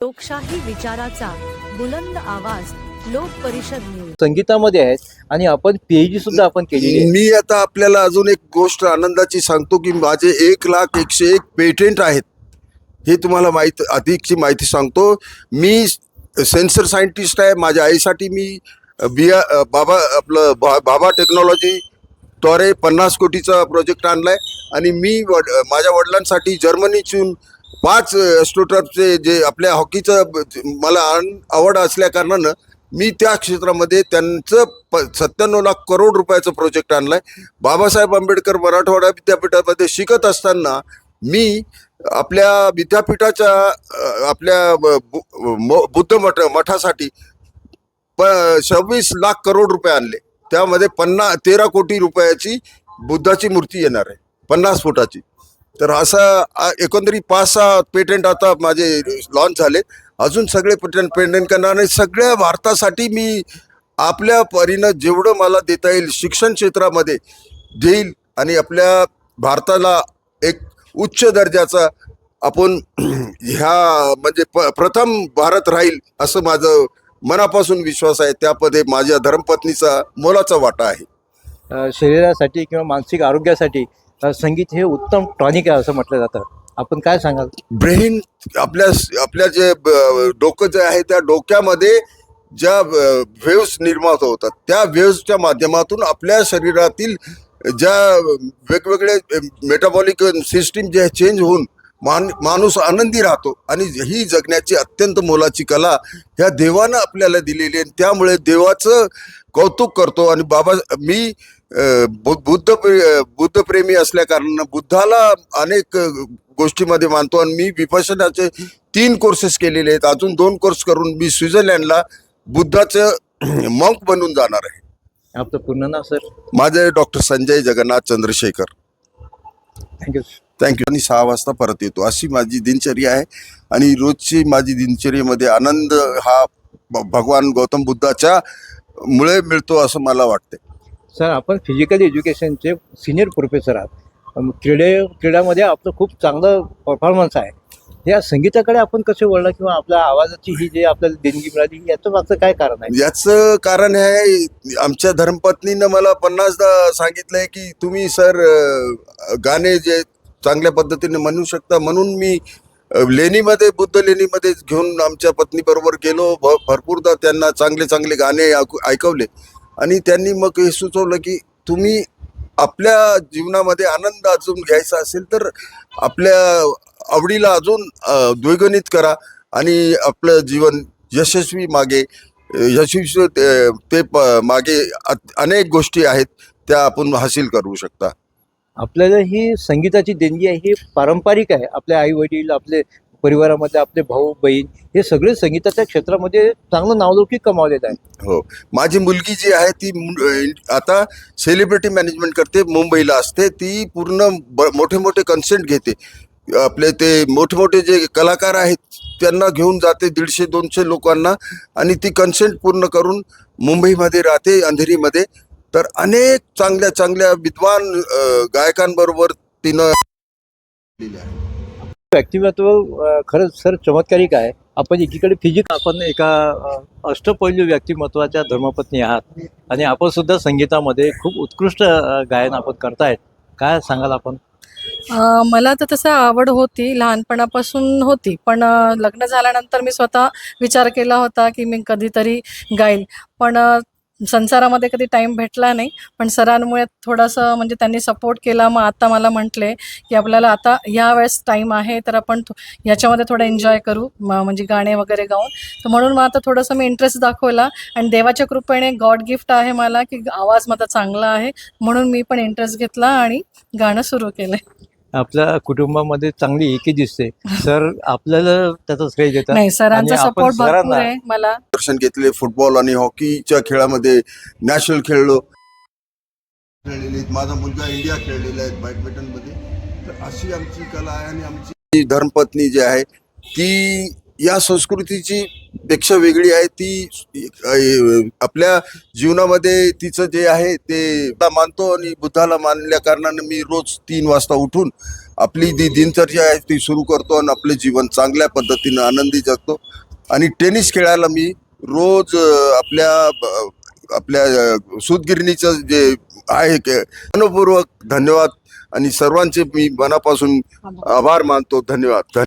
लोकशाही विचाराचा बुलंद आवाज लोक परिषद न्यूज. संगीतामध्ये आहेत आणि आपण पीएचडी सुद्धा आपण केलेली आहे. मी आता आपल्याला अजून एक गोष्ट आनंदाची सांगतो की माझे 1,01,001 पेटेंट आहेत. हे तुम्हाला अधिकची माहिती सांगतो. मी सेन्सर सायंटिस्ट आहे. माझ्या आईसाठी मी बाबा टेक्नॉलॉजी द्वारे 50 कोटीचा प्रोजेक्ट आणलाय आणि मी माझ्या वडिलांसाठी जर्मनीतून 5 एस्ट्रोटर्फचे जे आपल्या हॉकीचं मला आवड असल्या कारणानं मी त्या क्षेत्रामध्ये त्यांचं 97 लाख करोड रुपयाचं प्रोजेक्ट आणलाय. बाबासाहेब आंबेडकर मराठवाडा विद्यापीठामध्ये शिकत असताना मी आपल्या विद्यापीठाच्या आपल्या बुद्ध मठासाठी 26 लाख करोड रुपये आणले. त्यामध्ये 13 कोटी रुपयाची बुद्धाची मूर्ती येणार आहे 50 फुटाची. तर असं एकंदरीत 5-6 पेटेंट आता माझे लॉन्च झाले. अजून सगळे पेटेंट करणार आणि सगळ्या भारतासाठी मी आपल्या परीनं जेवढं मला देता येईल शिक्षण क्षेत्रामध्ये देईल आणि आपल्या भारताला एक उच्च दर्जाचा आपण म्हणजे प्रथम भारत राहील असं माझं मनापासून विश्वास आहे. त्यामध्ये माझ्या धर्मपत्नीचा मोलाचा वाटा आहे. शरीरासाठी किंवा मानसिक आरोग्यासाठी संगीत हे उत्तम टॉनिक आहे असं म्हटलं जातं. आपण काय सांगाल? ब्रेन आपल्या जे डोकं जे आहे त्या डोक्यामध्ये ज्या वेव्स निर्माण होतात त्या वेव्सच्या माध्यमातून आपल्या शरीरातील ज्या वेगवेगळे मेटाबॉलिक सिस्टीम जे चेंज होऊन माणूस आनंदी राहतो. आणि ही जगण्याची अत्यंत मोलाची कला ह्या देवानं आपल्याला दिलेली आहे. त्यामुळे देवाचं कौतुक करतो. आणि मी बुद्धप्रेमी असल्या कारणानं बुद्धाला अनेक गोष्टीमध्ये मानतो. आणि मी विपश्यनाचे 3 कोर्सेस केलेले आहेत. अजून 2 कोर्स करून मी स्वित्झर्लंडला बुद्धाचं मॉन्क बनून जाणार आहे. आपलं पूर्ण नाव सर? माझे डॉक्टर संजय जगन्नाथ चंद्रशेखर. थँक्यू. आणि 6 वाजता परत येतो अशी माझी दिनचर्या आहे. आणि रोजची माझी दिनचर्येमध्ये आनंद हा भगवान गौतम बुद्धाच्या मुळे मिळतो असं मला वाटते. सर, आपण फिजिकल एज्युकेशनचे सिनियर प्रोफेसर आहात. क्रीडामध्ये आपलं खूप चांगलं परफॉर्मन्स आहे. या संगीताकडे आपण कसे वळला किंवा आपल्या आवाजाची ही जे आपल्याला देणगी मिळाली याचं मागचं काय कारण आहे? याचं कारण आहे आमच्या धर्मपत्नीनं मला 50दा सांगितलंय की तुम्ही सर गाणे जे चांगल्या पद्धतीने म्हणू शकता. म्हणून मी बुद्ध लेणीमध्ये घेऊन आमच्या पत्नीबरोबर गेलो. भरपूरदा त्यांना चांगले चांगले गाणे ऐकवले. आणि त्यांनी मग हे सुचवलं की तुम्ही आपल्या जीवनामध्ये आनंद अजून घ्यायचा असेल तर आपल्या आवडीला अजून द्विगुणित करा आणि आपलं जीवन यशस्वी मागे अनेक गोष्टी आहेत त्या आपण हासिल करू शकता. आपल्याला ही संगीताची देणगी आहे ही पारंपरिक आहे. आपले आई वडील, आपले परिवारामध्ये आपले भाऊ बहीण हे सगळे संगीताच्या क्षेत्रामध्ये चांगलं नावलौकिक कमावलेलं आहे. हो, माझी मुलगी जी आहे ती आता सेलिब्रिटी मॅनेजमेंट करते. मुंबईला असते ती. पूर्ण मोठे मोठे कन्सर्ट घेते. आपले ते मोठे मोठे जे कलाकार आहेत त्यांना घेऊन जाते 150-200 लोकांना. आणि ती कन्सर्ट पूर्ण करून मुंबईमध्ये राहते अंधेरीमध्ये. तर अनेक चांगल्या चांगल्या विद्वान गायकांबरोबर तिनं व्यक्तिमत्व खरंच सर चमत्कारिक आहे. आपण एकीकडे आपण एका अष्टपैलू व्यक्तिमत्वाच्या धर्मपत्नी आहात आणि आपण सुद्धा संगीतामध्ये खूप उत्कृष्ट गायन आपण करतायत. काय सांगाल आपण? मला तर तसं आवड होती, लहानपणापासून होती. पण लग्न झाल्यानंतर मी स्वतः विचार केला होता की मी कधीतरी गाईल. पण संसारामध्ये कधी टाईम भेटला नाही. पण सरांमुळे थोडंसं म्हणजे त्यांनी सपोर्ट केला. मग आता मला म्हटले की आपल्याला आता ह्या वेळेस टाईम आहे तर आपण ह्याच्यामध्ये थोडं एन्जॉय करू म्हणजे गाणे वगैरे गाऊन. तर म्हणून मग आता थोडंसं मी इंटरेस्ट दाखवला. आणि देवाच्या कृपेने गॉड गिफ्ट आहे मला की आवाज माझा चांगला आहे. म्हणून मी पण इंटरेस्ट घेतला आणि गाणं सुरू केलं. आपल्या कुटुंबामध्ये चांगली एकी दिसते. सर आपल्याला त्याचं श्रेय देतात. नाही, सरांचा सपोर्ट भरपूर आहे मला. दर्शन घेतले. फुटबॉल आणि हॉकीच्या खेळामध्ये नॅशनल खेळलेले. माझा मुलगा इंडिया खेळलेला आहे बॅडमिंटन मध्ये. तर अशी आमची कला आहे. आणि आमची धर्मपत्नी जी आहे ती या संस्कृतीची पेक्षा वेगळी आहे. ती आपल्या जीवनामध्ये तिचं जे आहे ते मानतो. आणि बुद्धाला मानल्या कारणाने मी रोज 3 वाजता उठून आपली जी दिनचर्या आहे ती सुरू करतो आणि आपले जीवन चांगल्या पद्धतीनं आनंदी जगतो. आणि टेनिस खेळायला मी रोज आपल्या सूतगिरणीचं जे आहे मनपूर्वक धन्यवाद आणि सर्वांचे मी मनापासून आभार मानतो. धन्यवाद.